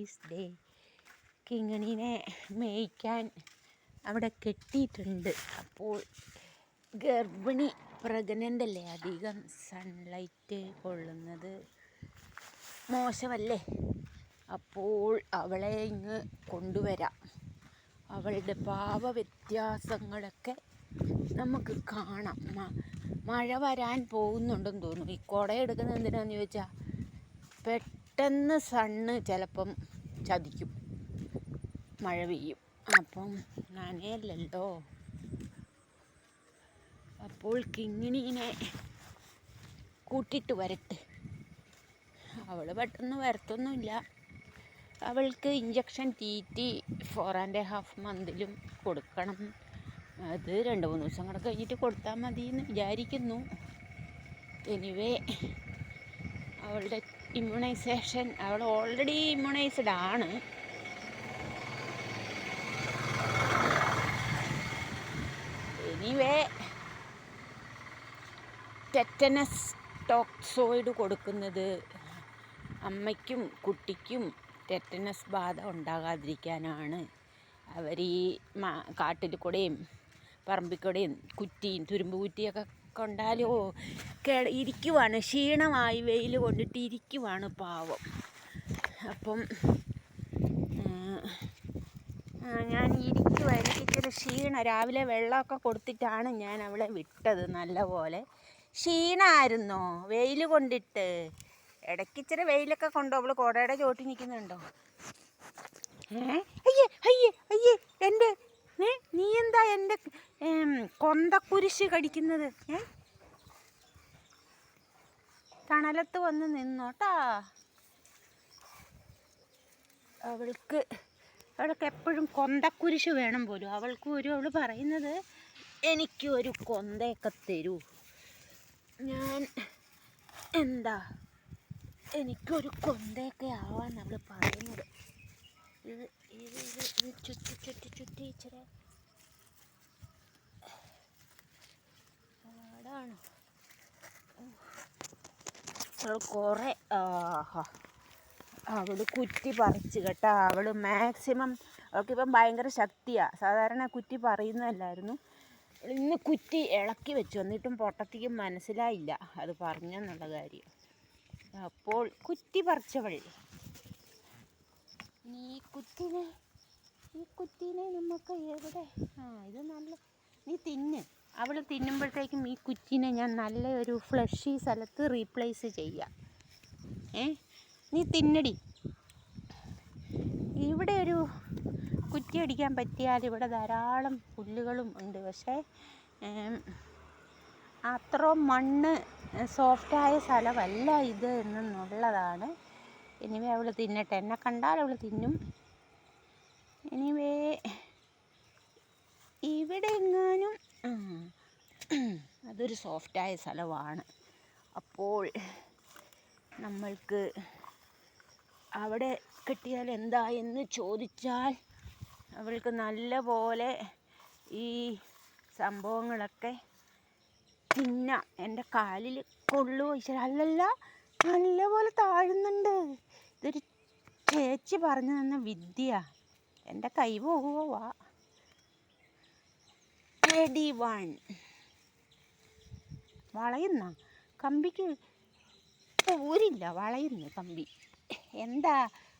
Nice day. കിങ്ങിണീനെ മേയ്ക്കാൻ അവിടെ കെട്ടിയിട്ടുണ്ട്. അപ്പോൾ ഗർഭിണി പ്രഗ്നൻ്റ് അല്ലേ, അധികം സൺലൈറ്റ് കൊള്ളുന്നത് മോശമല്ലേ. അപ്പോൾ അവളെ ഇങ്ങ് കൊണ്ടുവരാം. അവളുടെ ഭാവ വ്യത്യാസങ്ങളൊക്കെ നമുക്ക് കാണാം. മഴ വരാൻ പോകുന്നുണ്ടെന്ന് തോന്നുന്നു. ഈ കുട എടുക്കുന്നത് എന്തിനാന്ന് ചോദിച്ചാൽ പെട്ടെന്ന് സണ്ണ് ചിലപ്പം ചതിക്കും, മഴ പെയ്യും, അപ്പം നനയല്ലല്ലോ. അപ്പോൾ കിങ്ങിണീനെ കൂട്ടിയിട്ട് വരട്ടെ. അവൾ പെട്ടെന്ന് വരത്തൊന്നുമില്ല. അവൾക്ക് ഇഞ്ചക്ഷൻ തീറ്റി 4.5 മന്തിലും കൊടുക്കണം. അത് 2-3 ദിവസം കൂടെ കഴിഞ്ഞിട്ട് കൊടുത്താൽ മതി എന്ന് വിചാരിക്കുന്നു. എനിവേ, അവളുടെ ഇമ്മ്യൂണൈസേഷൻ, അവൾ ഓൾറെഡി ഇമ്മ്യൂണൈസ്ഡ് ആണ്. എനിവേ, ടെറ്റനസ് ടോക്സോയിഡ് കൊടുക്കുന്നത് അമ്മയ്ക്കും കുട്ടിക്കും ടെറ്റനസ് ബാധ ഉണ്ടാകാതിരിക്കാനാണ്. അവർ ഈ കാട്ടിൽ കൂടെയും പറമ്പിൽ കൂടെയും കുറ്റിയും തുരുമ്പ് കുറ്റിയൊക്കെ കൊണ്ടാലോ ഇരിക്കുവാണ്, ക്ഷീണമായി വെയിൽ കൊണ്ടിട്ട് ഇരിക്കുവാണ് പാവം. അപ്പം ഞാൻ ഇരിക്കുവാ, എനിക്കിച്ചിരി ക്ഷീണം. രാവിലെ വെള്ളമൊക്കെ കൊടുത്തിട്ടാണ് ഞാൻ അവളെ വിട്ടത്. നല്ല പോലെ ക്ഷീണമായിരുന്നോ വെയിൽ കൊണ്ടിട്ട്? ഇടയ്ക്കിച്ചിരി വെയിലൊക്കെ കൊണ്ടോ? അവൾ കുടയുടെ ചോട്ടി നിൽക്കുന്നുണ്ടോ? അയ്യേ അയ്യേ അയ്യേ, എൻ്റെ നീ എന്താ എൻ്റെ കൊന്തക്കുരിശ് കടിക്കുന്നത്? തണലത്ത് വന്ന് നിന്നോട്ടാ. അവൾക്ക് എപ്പോഴും കൊന്തക്കുരിശ് വേണം പോലും. അവൾ പറയുന്നത് എനിക്കൊരു കൊന്തയൊക്കെ തരൂ. ഞാൻ എനിക്കൊരു കൊന്തയൊക്കെ ആവാൻ അവൾ പറയുന്നത്. ഇത് ചുറ്റി ഇച്ചിരി പാടാണ്. അവൾ കുറേ അവൾ കുറ്റി പറിച്ച് കേട്ടാ. അവൾ മാക്സിമം, അവൾക്കിപ്പം ഭയങ്കര ശക്തിയാണ്. സാധാരണ കുറ്റി പറയുന്നതല്ലായിരുന്നു. ഇന്ന് കുറ്റി ഇളക്കി വെച്ചു, എന്നിട്ടും പൊട്ടത്തിക്കും മനസ്സിലായില്ല അത് പറഞ്ഞെന്നുള്ള കാര്യം. അപ്പോൾ കുറ്റി പറിച്ചവൾ. ഈ കുറ്റീനെ നമുക്ക് എവിടെ? ഇത് നല്ല, നീ തിന്ന്. അവൾ തിന്നുമ്പോഴത്തേക്കും ഈ കുറ്റീനെ ഞാൻ നല്ല ഒരു ഫ്ലഷി സ്ഥലത്ത് റീപ്ലേസ് ചെയ്യാം. നീ തിന്നടി. ഇവിടെ ഒരു കുറ്റി അടിക്കാൻ പറ്റിയാൽ ഇവിടെ ധാരാളം പുല്ലുകളും ഉണ്ട്. പക്ഷേ അത്ര മണ്ണ് സോഫ്റ്റായ സ്ഥലമല്ല ഇത് എന്നുള്ളതാണ്. എനിവേ, അവൾ തിന്നട്ടെ. എന്നെ കണ്ടാൽ അവൾ തിന്നും. എനിവേ, ഇവിടെ എങ്ങാനും അതൊരു സോഫ്റ്റായ സ്ഥലമാണ്. അപ്പോൾ നമ്മൾക്ക് അവിടെ കിട്ടിയാൽ എന്താ എന്ന് ചോദിച്ചാൽ അവൾക്ക് നല്ല പോലെ ഈ സംഭവങ്ങളൊക്കെ തിന്നാം. എൻ്റെ കാലിൽ കൊള്ളുമോ? അല്ലല്ല, നല്ല പോലെ താഴുന്നുണ്ട്. ഇതൊരു ചേച്ചി പറഞ്ഞു തന്ന വിദ്യ. എൻ്റെ കൈ പോകുമോ? വാ. റെഡി 1. വളയുന്ന കമ്പിക്ക് ഊരില്ല, വളയുന്നു കമ്പി. എന്താ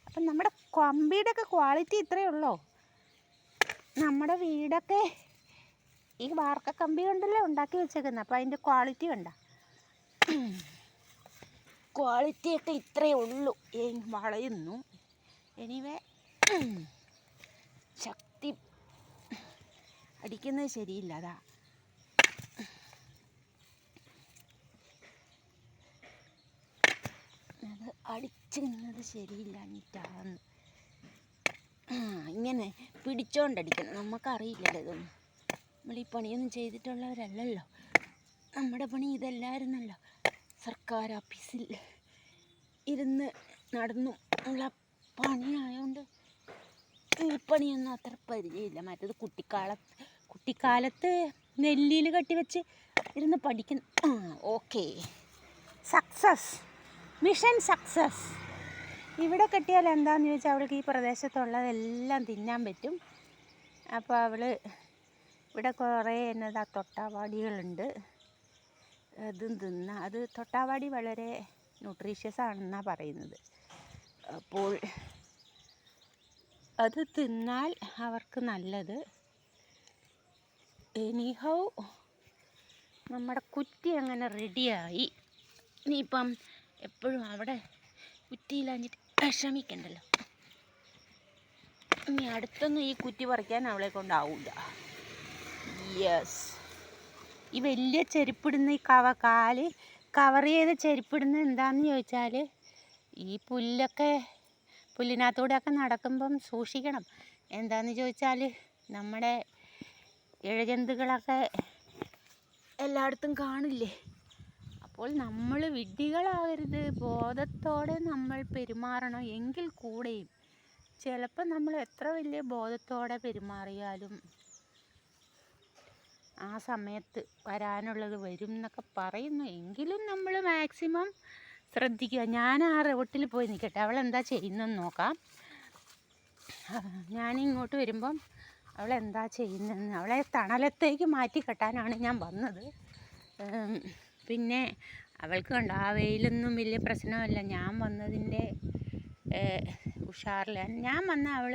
അപ്പം നമ്മുടെ കമ്പിയുടെ ഒക്കെ ക്വാളിറ്റി ഇത്രയേ ഉള്ളോ? നമ്മുടെ വീടൊക്കെ ഈ വാർക്ക കമ്പി കൊണ്ടല്ലേ ഉണ്ടാക്കി വെച്ചേക്കുന്നത്. അപ്പം അതിൻ്റെ ക്വാളിറ്റി കണ്ട, ക്വാളിറ്റിയൊക്കെ ഇത്രയേ ഉള്ളൂ. വളയുന്നു. എനിവേ, ശക്തി അടിക്കുന്നത് ശരിയില്ല. അതാ അത് അടിച്ചിരുന്നത് ശരിയില്ല. നീറ്റാന്ന് ഇങ്ങനെ പിടിച്ചോണ്ടടിക്കണം. നമുക്കറിയില്ലല്ലോ ഇതൊന്നും. നമ്മൾ ഈ പണിയൊന്നും ചെയ്തിട്ടുള്ളവരല്ലല്ലോ. നമ്മുടെ പണി ഇതല്ലായിരുന്നല്ലോ. സർക്കാർ ഓഫീസിൽ ഇരുന്ന് നടന്നു ഉള്ള പണിയായതുകൊണ്ട് ഈ പണിയൊന്നും അത്ര പരിചയമില്ല. മറ്റേത് കുട്ടിക്കാലത്ത് നെല്ലിയിൽ കെട്ടിവെച്ച് ഇരുന്ന് പഠിക്കുന്നു. Okay, success, mission success. ഇവിടെ കെട്ടിയാൽ എന്താണെന്ന് ചോദിച്ചാൽ അവൾക്ക് ഈ പ്രദേശത്തുള്ളതെല്ലാം തിന്നാൻ പറ്റും. അപ്പോൾ അവൾ ഇവിടെ കുറേ എന്നതാ തൊട്ടാവാടികളുണ്ട്, അതും തിന്നാം. അത് തൊട്ടാവാടി വളരെ ന്യൂട്രീഷ്യസ് ആണെന്നാണ് പറയുന്നത്. അപ്പോൾ അത് തിന്നാൽ അവർക്ക് നല്ലത്. എനിഹൗ നമ്മുടെ കുറ്റി അങ്ങനെ റെഡിയായി. ഇനിയിപ്പം എപ്പോഴും അവിടെ കുറ്റിയിലാഞ്ഞിട്ട് വിഷമിക്കണ്ടല്ലോ. ഇനി അടുത്തൊന്നും ഈ കുറ്റി പറിക്കാൻ അവളെ കൊണ്ടാവില്ല. യെസ്, ഈ വലിയ ചെരുപ്പിടുന്ന ഈ കാല് കവർ ചെയ്ത് ചെരുപ്പിടുന്ന എന്താണെന്ന് ചോദിച്ചാൽ, ഈ പുല്ലിനകത്തൂടെയൊക്കെ നടക്കുമ്പം സൂക്ഷിക്കണം. എന്താണെന്ന് ചോദിച്ചാൽ നമ്മുടെ ഇഴജന്തുക്കളൊക്കെ എല്ലായിടത്തും കാണില്ലേ. അപ്പോൾ നമ്മൾ വിഡ്ഢികളാകരുത്, ബോധത്തോടെ നമ്മൾ പെരുമാറണം. എങ്കിൽ കൂടെയും ചിലപ്പോൾ നമ്മൾ എത്ര വലിയ ബോധത്തോടെ പെരുമാറിയാലും ആ സമയത്ത് വരാനുള്ളത് വരും എന്നൊക്കെ പറയുന്നു. എങ്കിലും നമ്മൾ മാക്സിമം ശ്രദ്ധിക്കുക. ഞാൻ ആ റോട്ടിൽ പോയി നിൽക്കട്ടെ, അവളെന്താ ചെയ്യുന്നതെന്ന് നോക്കാം. ഞാനിങ്ങോട്ട് വരുമ്പം അവളെന്താ ചെയ്യുന്നതെന്ന്, അവളെ തണലത്തേക്ക് മാറ്റി കെട്ടാനാണ് ഞാൻ വന്നത്. പിന്നെ അവൾക്ക് കണ്ടോ ആ വെയിലൊന്നും വലിയ പ്രശ്നമല്ല. ഞാൻ വന്നതിൻ്റെ ഉഷാറിലാണ് ഞാൻ വന്ന. അവൾ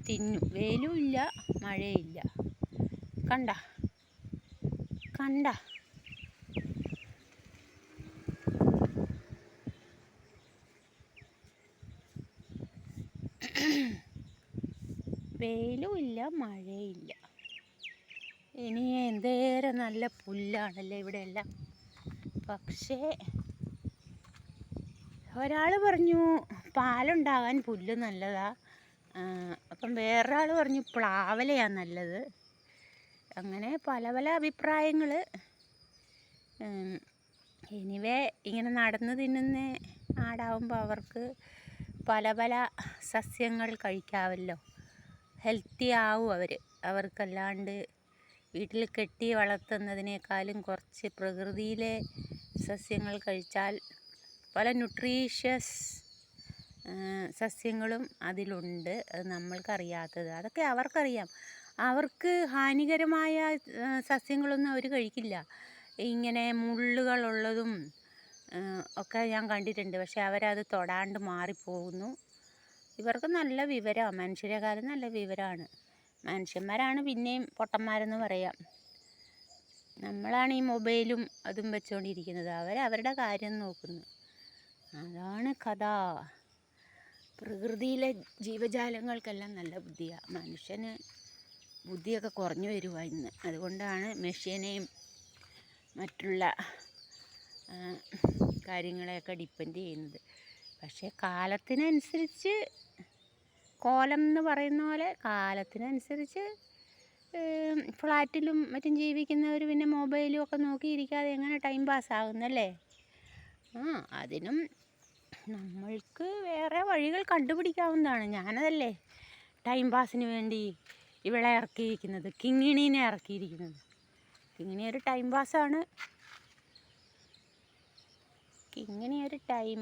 തിന്നു, വെയിലും ഇല്ല മഴയില്ല. കണ്ട വെയിലും ഇല്ല മഴയില്ല. ഇനി എന്തേരം നല്ല പുല്ലാണല്ലേ ഇവിടെയെല്ലാം. പക്ഷേ ഒരാൾ പറഞ്ഞു പാലുണ്ടാകാൻ പുല്ല് നല്ലതാ, അപ്പം വേറൊരാൾ പറഞ്ഞു പ്ലാവലയാണ് നല്ലത്. അങ്ങനെ പല പല അഭിപ്രായങ്ങൾ. എനിവേ ഇങ്ങനെ നടന്ന് തിന്നുന്ന ആടാവുമ്പോൾ അവർക്ക് പല പല സസ്യങ്ങൾ കഴിക്കാമല്ലോ, ഹെൽത്തി ആവും അവർക്കല്ലാണ്ട് വീട്ടിൽ കെട്ടി വളർത്തുന്നതിനേക്കാളും കുറച്ച് പ്രകൃതിയിലെ സസ്യങ്ങൾ കഴിച്ചാൽ പല ന്യൂട്രീഷ്യസ് സസ്യങ്ങളും അതിലുണ്ട്. അത് നമ്മൾക്കറിയാത്തത്, അതൊക്കെ അവർക്കറിയാം. അവർക്ക് ഹാനികരമായ സസ്യങ്ങളൊന്നും അവർ കഴിക്കില്ല. ഇങ്ങനെ മുള്ളുകളുള്ളതും ഒക്കെ ഞാൻ കണ്ടിട്ടുണ്ട്. പക്ഷെ അവരത് തൊടാണ്ട് മാറിപ്പോകുന്നു. ഇവർക്ക് നല്ല വിവരമാണ്, മനുഷ്യരെക്കാളും നല്ല വിവരമാണ്. മനുഷ്യന്മാരാണ് പിന്നെയും പൊട്ടന്മാരെന്ന് പറയാം. നമ്മളാണ് ഈ മൊബൈലും അതും വെച്ചുകൊണ്ടിരിക്കുന്നത്. അവരവരുടെ കാര്യം നോക്കുന്നു. അതാണ് കഥ. പ്രകൃതിയിലെ ജീവജാലങ്ങൾക്കെല്ലാം നല്ല ബുദ്ധിയാണ്. മനുഷ്യന് ബുദ്ധിയൊക്കെ കുറഞ്ഞു വരുക ഇന്ന്. അതുകൊണ്ടാണ് മെഷീനെയും മറ്റുള്ള കാര്യങ്ങളെയൊക്കെ ഡിപ്പെൻഡ് ചെയ്യുന്നത്. പക്ഷേ കാലത്തിനനുസരിച്ച്, കോലം എന്ന് പറയുന്ന പോലെ കാലത്തിനനുസരിച്ച് ഫ്ലാറ്റിലും മറ്റും ജീവിക്കുന്നവർ പിന്നെ മൊബൈലും ഒക്കെ നോക്കിയിരിക്കാതെ എങ്ങനെ ടൈം പാസ്സാകുന്നല്ലേ. അതിനും നമ്മൾക്ക് വേറെ വഴികൾ കണ്ടുപിടിക്കാവുന്നതാണ്. ഞാനതല്ലേ ടൈം പാസിന് വേണ്ടി ഇവളെ ഇറക്കിയിരിക്കുന്നത്, കിങ്ങിണീനെ ഇറക്കിയിരിക്കുന്നത്. കിങ്ങിണി ഒരു ടൈം പാസ്സാണ്. കിങ്ങിണി ഒരു ടൈം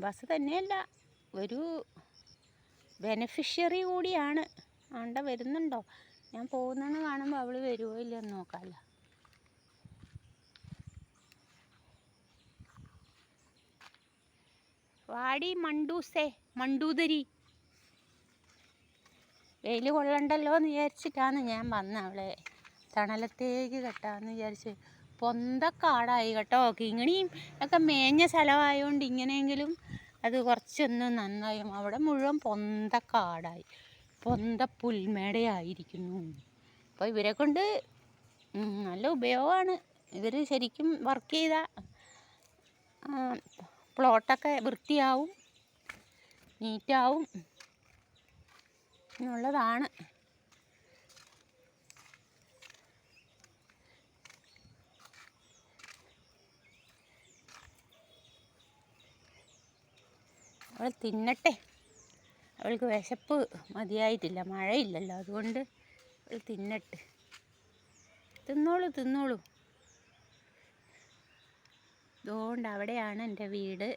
പാസ് തന്നെയല്ല, ഒരു ബെനഫിഷ്യറി കൂടിയാണ്. ആണ്ട വരുന്നുണ്ടോ? ഞാൻ പോകുന്നെന്ന് കാണുമ്പോൾ അവൾ വരുമോ ഇല്ലെന്ന് നോക്കാമല്ലോ. വാടി മണ്ടൂതരി. വെയിൽ കൊള്ളണ്ടല്ലോ എന്ന് വിചാരിച്ചിട്ടാണ് ഞാൻ വന്നത്. അവളെ തണലത്തേക്ക് കെട്ടാമെന്ന് വിചാരിച്ച്. പൊന്തക്കാടായി കേട്ടോ. കിങ്ങിണിയും ഒക്കെ മേഞ്ഞ സ്ഥലമായതുകൊണ്ട് ഇങ്ങനെയെങ്കിലും അത് കുറച്ചൊന്ന് നന്നായും. അവിടെ മുഴുവൻ പൊന്തക്കാടായി, പുൽമേടയായിരിക്കുന്നു. അപ്പോൾ ഇവരെ കൊണ്ട് നല്ല ഉപയോഗമാണ്. ഇവർ ശരിക്കും വർക്ക് ചെയ്താൽ പ്ലോട്ടൊക്കെ വൃത്തിയാവും, നീറ്റാവും എന്നുള്ളതാണ്. അവൾ തിന്നട്ടെ. അവൾക്ക് വിശപ്പ് മതിയായിട്ടില്ല, മഴയില്ലല്ലോ, അതുകൊണ്ട് അവൾ തിന്നട്ടെ. തിന്നോളൂ. അതുകൊണ്ട് അവിടെയാണ് എൻ്റെ വീട്.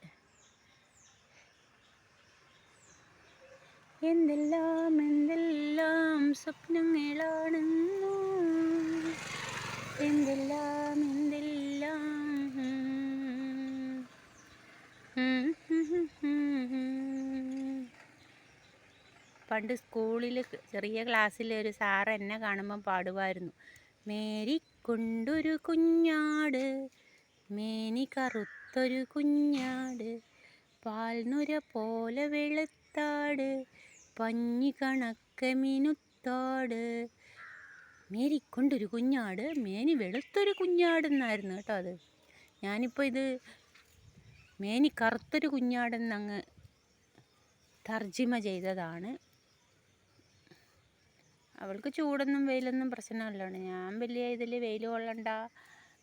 എന്തെല്ലാം എന്തെല്ലാം സ്വപ്നങ്ങളാണെന്നോ, എന്തെല്ലാം എന്തെല്ലാം. പണ്ട് സ്കൂളിൽ ചെറിയ ക്ലാസ്സിൽ ഒരു സാറ് എന്നെ കാണുമ്പം പാടുമായിരുന്നു, മേരിക്കൊണ്ടൊരു കുഞ്ഞാട്, മേനി കറുത്തൊരു കുഞ്ഞാട്, പാൽനുര പോലെ വെളുത്താട്, പഞ്ഞി കണക്കെ മിനുത്താട്. മേരിക്കൊണ്ടൊരു കുഞ്ഞാട്, മേനി വെളുത്തൊരു കുഞ്ഞാടെന്നായിരുന്നു കേട്ടോ അത്. ഞാനിപ്പോൾ ഇത് മേനി കറുത്തൊരു കുഞ്ഞാടെന്നങ്ങ് തർജിമ ചെയ്തതാണ്. അവൾക്ക് ചൂടൊന്നും വെയിലൊന്നും പ്രശ്നമല്ലാണ്. ഞാൻ വലിയ ഇതിൽ വെയിൽ കൊള്ളണ്ട,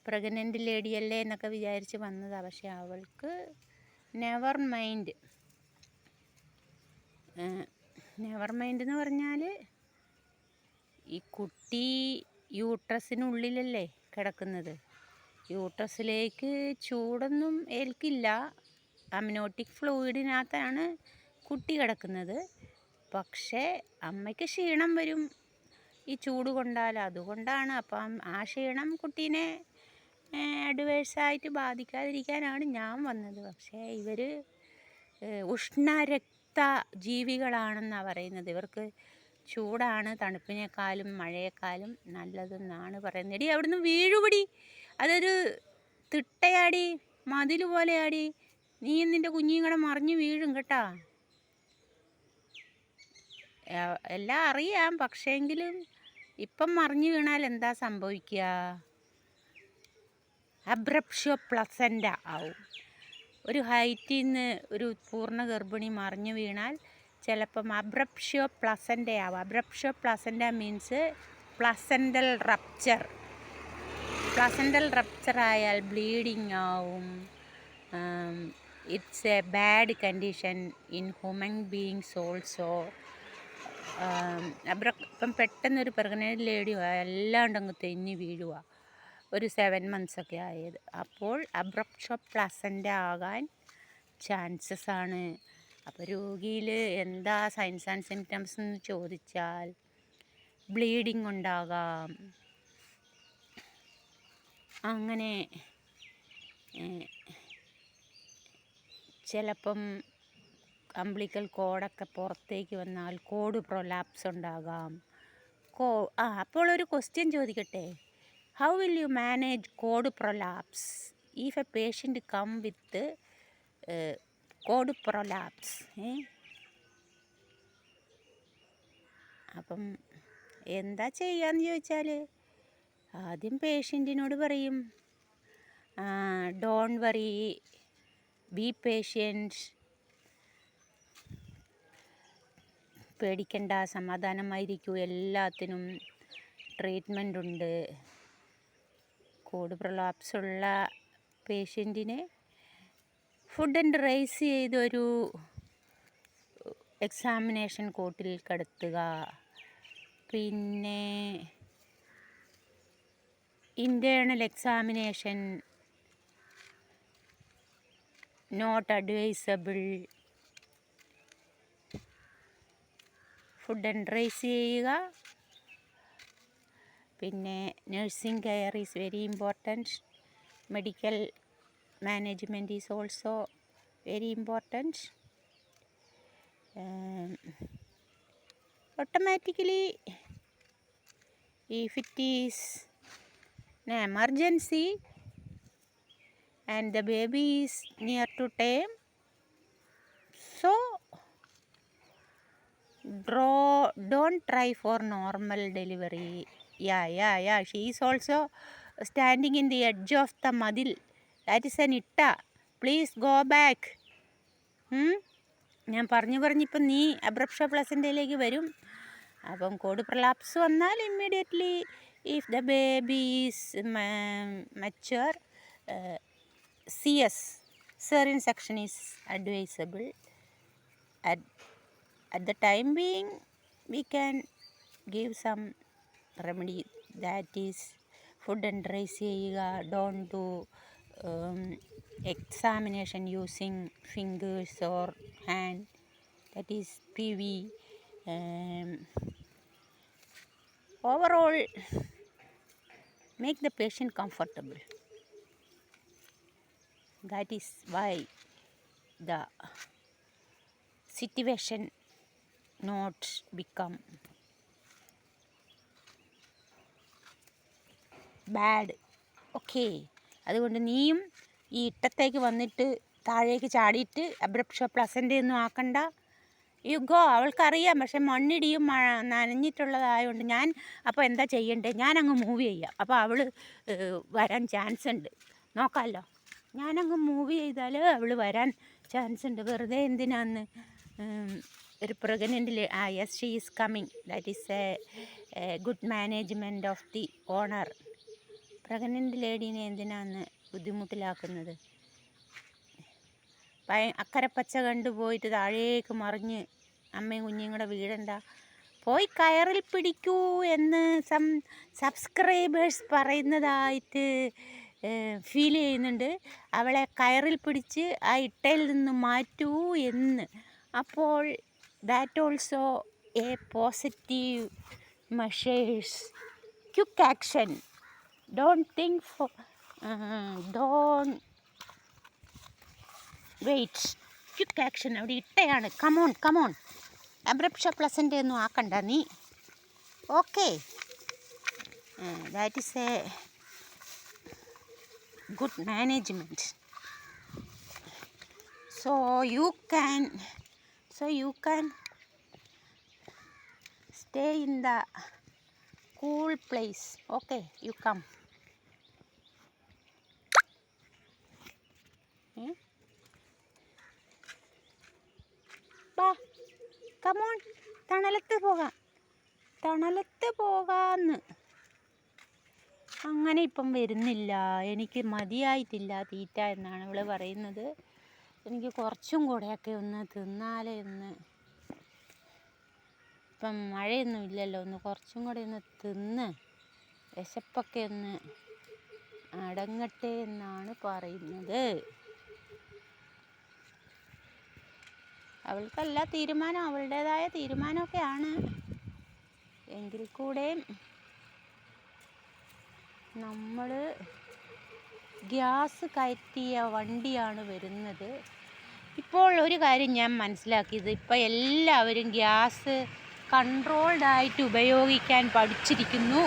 പ്രഗ്നൻ്റ് ലേഡിയല്ലേ എന്നൊക്കെ വിചാരിച്ച് വന്നതാണ്. പക്ഷെ അവൾക്ക് നെവർ മൈൻഡ് എന്ന് പറഞ്ഞാൽ ഈ കുട്ടി യൂട്രസിനുള്ളിലല്ലേ കിടക്കുന്നത്, യൂട്രസിലേക്ക് ചൂടൊന്നും ഏൽക്കില്ല. അമ്നോട്ടിക് ഫ്ലൂയിഡിനകത്താണ് കുട്ടി കിടക്കുന്നത്. പക്ഷേ അമ്മയ്ക്ക് ക്ഷീണം വരും ഈ ചൂട് കൊണ്ടാൽ. അതുകൊണ്ടാണ്. അപ്പം ആ ക്ഷീണം കുട്ടീനെ അഡ്വേഴ്സായിട്ട് ബാധിക്കാതിരിക്കാനാണ് ഞാൻ വന്നത്. പക്ഷേ ഇവർ ഉഷ്ണരക്ത ജീവികളാണെന്നാണ് പറയുന്നത്. ഇവർക്ക് ചൂടാണ് തണുപ്പിനേക്കാളും മഴയേക്കാളും നല്ലതെന്നാണ് പറയുന്നത്. എടി അവിടുന്ന് വീഴുപടി, അതൊരു തിട്ടയാടി, മതിൽ പോലെയാടി, നീ നിൻ്റെ കുഞ്ഞിയും കൂടെ മറിഞ്ഞ് വീഴും കേട്ടാ. എല്ലാം അറിയാം, പക്ഷേങ്കിലും ഇപ്പം മറിഞ്ഞു വീണാൽ എന്താ സംഭവിക്കുക? അബ്രപ്ഷ്യോ പ്ലസൻ്റ ആവും. ഒരു ഹൈറ്റിൽ നിന്ന് ഒരു പൂർണ്ണ ഗർഭിണി മറിഞ്ഞു വീണാൽ ചിലപ്പം അബ്രപ്ഷ്യോ പ്ലസൻ്റ ആവും. Abruptio placenta means placental rupture. Placental rupture ആയാൽ ബ്ലീഡിങ് ആവും. It's a bad condition in human beings also. ഇപ്പം പെട്ടെന്നൊരു പ്രഗ്നൻ്റ് ലേഡി എല്ലാം ഉണ്ടങ്ങ് തെന്നി വീഴുക, ഒരു 7 months ഒക്കെ ആയത്. അപ്പോൾ അബ്രപ്ഷ്യോ പ്ലസൻ്റ ആകാൻ ചാൻസസ് ആണ്. അപ്പോൾ രോഗിയിൽ എന്താ സൈൻസ് ആൻഡ് സിംറ്റംസ് എന്ന് ചോദിച്ചാൽ ബ്ലീഡിങ് ഉണ്ടാകാം, അങ്ങനെ ചിലപ്പം അംബ്ലിക്കൽ കോഡൊക്കെ പുറത്തേക്ക് വന്നാൽ കോഡ് പ്രൊലാപ്സ് ഉണ്ടാകാം. അപ്പോൾ ഒരു ക്വസ്റ്റ്യൻ ചോദിക്കട്ടെ, how will you manage cord prolapse if a patient come with cord prolapse? അപ്പം എന്താ ചെയ്യാന്ന് ചോദിച്ചാൽ ആദ്യം പേഷ്യൻറ്റിനോട് പറയും, ഡോണ്ട് വറി, ബി പേഷ്യൻറ്റ്, പേടിക്കണ്ട, സമാധാനമായിരിക്കൂ, എല്ലാത്തിനും ട്രീറ്റ്മെൻ്റ് ഉണ്ട്. കോഡ് പ്രൊലാപ്സ് ഉള്ള പേഷ്യൻറ്റിനെ ഫുഡ് ആൻഡ് റൈസ് ചെയ്തൊരു എക്സാമിനേഷൻ കോട്ടിൽ കിടത്തുക. പിന്നെ internal examination not advisable. Foot end raise ചെയ്യുക. പിന്നെ nursing care is very important. Medical management is also very important. Automatically, if it is an emergency and the baby is near to term, so don't try for normal delivery. Yeah, she is also standing in the edge of the madil. That is an itta. Please go back. ഞാൻ പറഞ്ഞിപ്പം നീ abruptio പ്ലസൻ്റയിലേക്ക് വരും. അപ്പം code prolapse വന്നാൽ immediately if the baby is mature, CS cesarean section is advisable. At the time being we can give some remedy, that is food and rice ചെയ്യുക. Don't do examination using fingers or hand, that is PV. overall make the patient comfortable. That is why the situation not become bad. Okay, അതുകൊണ്ട് നീയും ഈ ഇട്ടത്തേക്ക് വന്നിട്ട് താഴേക്ക് ചാടിയിട്ട് അബ്രപ്ഷോ pleasant ഒന്നും ആക്കണ്ട. You go. അവൾക്കറിയാം, പക്ഷെ മണ്ണിടിയും നനഞ്ഞിട്ടുള്ളതായതുകൊണ്ട് ഞാൻ അപ്പോൾ എന്താ ചെയ്യണ്ടേ, ഞാനങ്ങ് മൂവ് ചെയ്യാം. അപ്പോൾ അവൾ വരാൻ ചാൻസ് ഉണ്ട്, നോക്കാമല്ലോ. ഞാനങ്ങ് മൂവ് ചെയ്താൽ അവൾ വരാൻ ചാൻസ് ഉണ്ട്. വെറുതെ എന്തിനാന്ന് ഒരു പ്രഗ്നൻ്റിൽ yes she is coming. That is a good management of the owner. Pregnant ലേഡീനെ എന്തിനാന്ന് ബുദ്ധിമുട്ടിലാക്കുന്നത്? അക്കരെ പച്ച കണ്ടുപോയിട്ട് താഴേക്ക് മറിഞ്ഞ് അമ്മയും കുഞ്ഞുങ്ങളുടെ വീടണ്ട. പോയി കയറിൽ പിടിക്കൂ എന്ന് സബ്സ്ക്രൈബേഴ്സ് പറയുന്നതായിട്ട് ഫീൽ ചെയ്യുന്നുണ്ട്. അവളെ കയറിൽ പിടിച്ച് ആ ഇട്ടയിൽ നിന്ന് മാറ്റൂ എന്ന്. അപ്പോൾ that also a positive measures, quick action. Don't think for don't wait, quick action. അവിടെ ഇട്ടയാണ്. കമോൺ കമോൺ, അബ്രപ്ഷ പ്ലസൻ്റ് ഒന്നും ആക്കണ്ട നീ. Okay, that is a good management. So you can stay in the cool place. Okay, you come. Ba, come on, തണലത്ത് പോകാന്ന്. അങ്ങനെ ഇപ്പം വരുന്നില്ല, എനിക്ക് മതിയായിട്ടില്ല തീറ്റ എന്നാണ് അവൾ പറയുന്നത്. എനിക്ക് കുറച്ചും കൂടെയൊക്കെ ഒന്ന് തിന്നാലേ ഒന്ന്, ഇപ്പം മഴയൊന്നും ഇല്ലല്ലോ, ഒന്ന് കുറച്ചും കൂടെ ഒന്ന് തിന്ന് വിശപ്പൊക്കെ ഒന്ന് അടങ്ങട്ടെ എന്നാണ് പറയുന്നത്. അവൾക്കല്ല തീരുമാനം, അവളുടേതായ തീരുമാനമൊക്കെയാണ്. എങ്കിൽ കൂടെ നമ്മൾ ഗ്യാസ് കയറ്റിയ വണ്ടിയാണ് വരുന്നത്. ഇപ്പോൾ ഒരു കാര്യം ഞാൻ മനസ്സിലാക്കിയത്, ഇപ്പോൾ എല്ലാവരും ഗ്യാസ് കൺട്രോൾഡായിട്ട് ഉപയോഗിക്കാൻ പഠിച്ചിരിക്കുന്നു.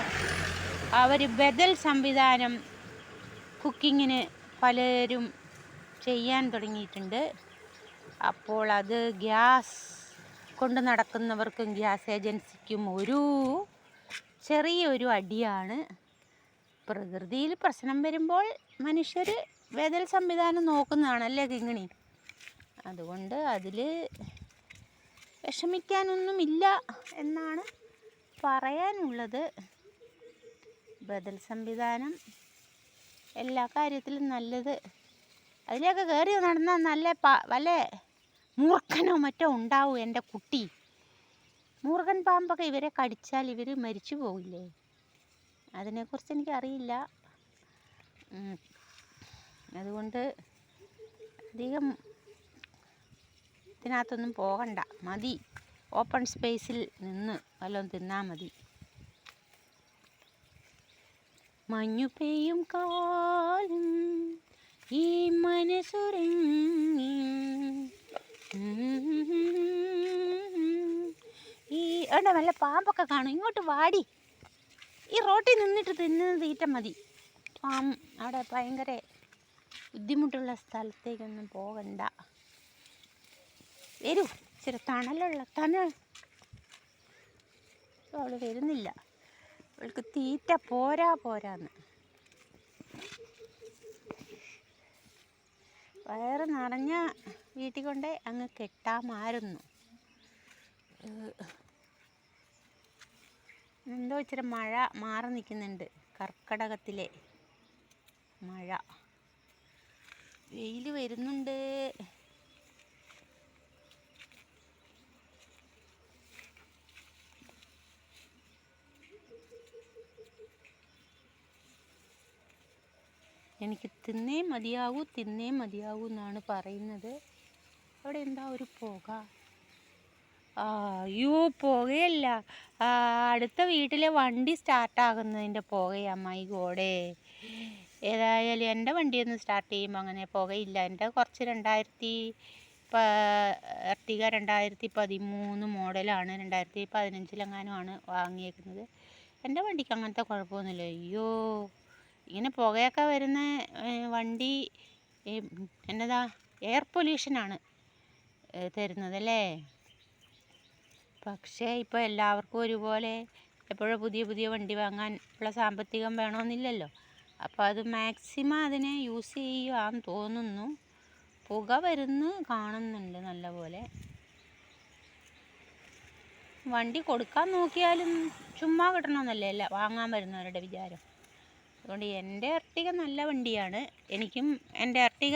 അവർ ബദൽ സംവിധാനം കുക്കിങ്ങിന് പലരും ചെയ്യാൻ തുടങ്ങിയിട്ടുണ്ട്. അപ്പോൾ അത് ഗ്യാസ് കൊണ്ട് നടക്കുന്നവർക്കും ഗ്യാസ് ഏജൻസിക്കും ഒരു ചെറിയൊരു അടിയാണ്. പ്രകൃതിയിൽ പ്രശ്നം വരുമ്പോൾ മനുഷ്യർ ബദൽ സംവിധാനം നോക്കുന്നതാണല്ലേ കിങ്ങിണി. അതുകൊണ്ട് അതിൽ വിഷമിക്കാനൊന്നുമില്ല എന്നാണ് പറയാനുള്ളത്. ബദൽ സംവിധാനം എല്ലാ കാര്യത്തിലും നല്ലത്. അതിലേക്ക് കയറി നടന്നാൽ നല്ല വല്ല മൂർഖനോ മറ്റോ ഉണ്ടാവും എൻ്റെ കുട്ടി. മൂർഖൻ പാമ്പൊക്കെ ഇവരെ കടിച്ചാൽ ഇവർ മരിച്ചു പോകില്ലേ? അതിനെക്കുറിച്ച് എനിക്കറിയില്ല. അതുകൊണ്ട് അധികം ഇതിനകത്തൊന്നും പോകണ്ട, മതി. ഓപ്പൺ സ്പേസിൽ നിന്ന് വല്ലതും തിന്നാൽ മതി. മഞ്ഞു പെയ്യും കാലം ഈ മനസ്സുറങ്ങി, ഈ അവിടെ വല്ല പാമ്പൊക്കെ കാണും. ഇങ്ങോട്ട് വാടി. ഈ റോട്ടിൽ നിന്നിട്ട് തിന്നുന്ന തീറ്റ മതി. അവിടെ ഭയങ്കര ബുദ്ധിമുട്ടുള്ള സ്ഥലത്തേക്കൊന്നും പോകണ്ട. വരൂ, ഇച്ചിരി തണൽ. അവൾ വരുന്നില്ല, അവൾക്ക് തീറ്റ പോരാന്ന്. വയറ് നിറഞ്ഞ വീട്ടിൽ കൊണ്ടേ അങ്ങ് കെട്ടാമായിരുന്നു. എന്തോ ഇച്ചിരി മഴ മാറി നിൽക്കുന്നുണ്ട്. കർക്കടകത്തിലെ മഴ, വെയിൽ വരുന്നുണ്ട്. എനിക്ക് തിന്നേ മതിയാവൂ എന്നാണ് പറയുന്നത്. അവിടെ എന്താ ഒരു പുക? അയ്യോ പുകയല്ല, അടുത്ത വീട്ടിലെ വണ്ടി സ്റ്റാർട്ടാകുന്നതിൻ്റെ പുകയാ. മൈ ഗോഡേ. ഏതായാലും എൻ്റെ വണ്ടിയൊന്ന് സ്റ്റാർട്ട് ചെയ്യുമ്പോൾ അങ്ങനെ പുകയില്ല. എൻ്റെ കുറച്ച് എർട്ടിക 2013 മോഡലാണ്, 2015 വാങ്ങിയേക്കുന്നത്. എൻ്റെ വണ്ടിക്ക് അങ്ങനത്തെ കുഴപ്പമൊന്നുമില്ല. അയ്യോ, ഇങ്ങനെ പുകയൊക്കെ വരുന്ന വണ്ടി എന്നതാ എയർ പൊല്യൂഷനാണ് തരുന്നതല്ലേ. പക്ഷേ ഇപ്പോൾ എല്ലാവർക്കും ഒരുപോലെ എപ്പോഴും പുതിയ പുതിയ വണ്ടി വാങ്ങാൻ ഉള്ള സാമ്പത്തികം വേണമെന്നില്ലല്ലോ. അപ്പോൾ അത് മാക്സിമം അതിനെ യൂസ് ചെയ്യുകയാണെന്ന് തോന്നുന്നു. പുക വരുന്നു കാണുന്നുണ്ട് നല്ലപോലെ. വണ്ടി കൊടുക്കാൻ നോക്കിയാലും ചുമ്മാ കിട്ടണമെന്നല്ലേ അല്ല വാങ്ങാൻ വരുന്നവരുടെ വിചാരം. അതുകൊണ്ട് എൻ്റെ എർട്ടിക നല്ല വണ്ടിയാണ്. എനിക്കും എൻ്റെ എർട്ടിക